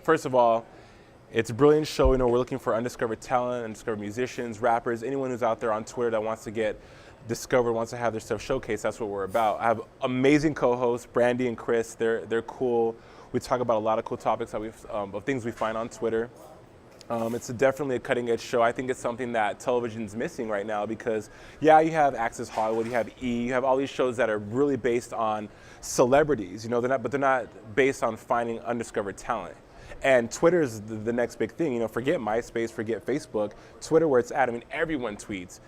first of all, it's a brilliant show. You know, we're looking for undiscovered talent, undiscovered musicians, rappers, anyone who's out there on Twitter that wants to get discovered, wants to have their stuff showcased. That's what we're about. I have amazing co-hosts, Brandy and Chris. They're cool. We talk about a lot of cool topics that of things we find on Twitter. It's definitely a cutting edge show. I think it's something that television's missing right now because, yeah, you have Access Hollywood, you have E, you have all these shows that are really based on celebrities. You know, they're not based on finding undiscovered talent. And Twitter is the next big thing. You know, forget MySpace, forget Facebook. Twitter, where it's at. I mean, everyone tweets.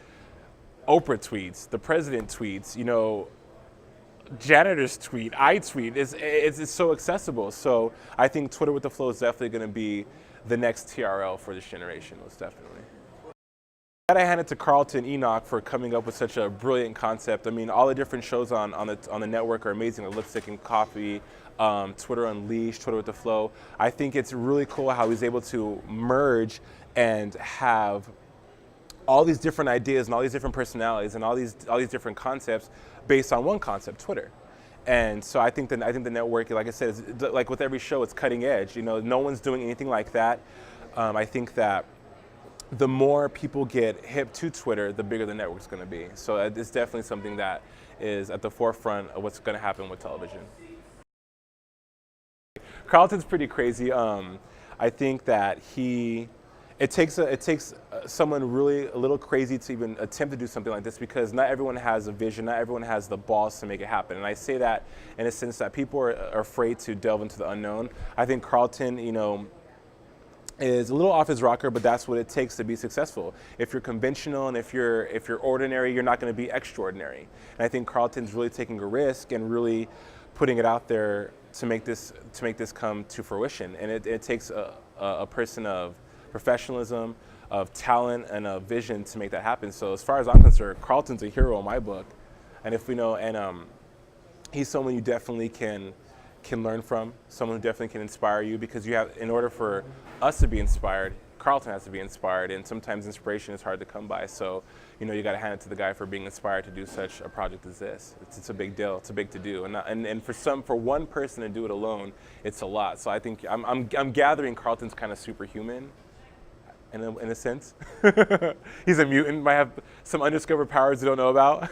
Oprah tweets. The president tweets. You know, janitors tweet. I tweet. It's so accessible. So I think Twitter with the Flow is definitely going to be the next TRL for this generation. Most definitely. I gotta hand it to Carlton Enoch for coming up with such a brilliant concept. I mean, all the different shows on the network are amazing. Like Lipstick and Coffee, Twitter Unleashed, Twitter with the Flow. I think it's really cool how he's able to merge and have all these different ideas and all these different personalities and all these different concepts based on one concept, Twitter. And so I think the network, like I said, is, like with every show, it's cutting edge. You know, no one's doing anything like that. I think that the more people get hip to Twitter, the bigger the network's going to be. So it's definitely something that is at the forefront of what's going to happen with television. Carlton's pretty crazy. I think that it takes someone really a little crazy to even attempt to do something like this because not everyone has a vision, not everyone has the balls to make it happen. And I say that in a sense that people are afraid to delve into the unknown. I think Carlton, you know, is a little off his rocker, but that's what it takes to be successful. If you're conventional and if you're ordinary, you're not going to be extraordinary. And I think Carlton's really taking a risk and really putting it out there to make this come to fruition. And it takes a person of professionalism, of talent, and of vision to make that happen. So as far as I'm concerned, Carlton's a hero in my book. And if we know, and he's someone you definitely can learn from, someone who definitely can inspire you because you have, in order for us to be inspired, Carlton has to be inspired, and sometimes inspiration is hard to come by. So, you know, you got to hand it to the guy for being inspired to do such a project as this. It's a big deal. It's a big to do, and for one person to do it alone, it's a lot. So I think I'm gathering Carlton's kind of superhuman, in a sense. He's a mutant, might have some undiscovered powers we don't know about.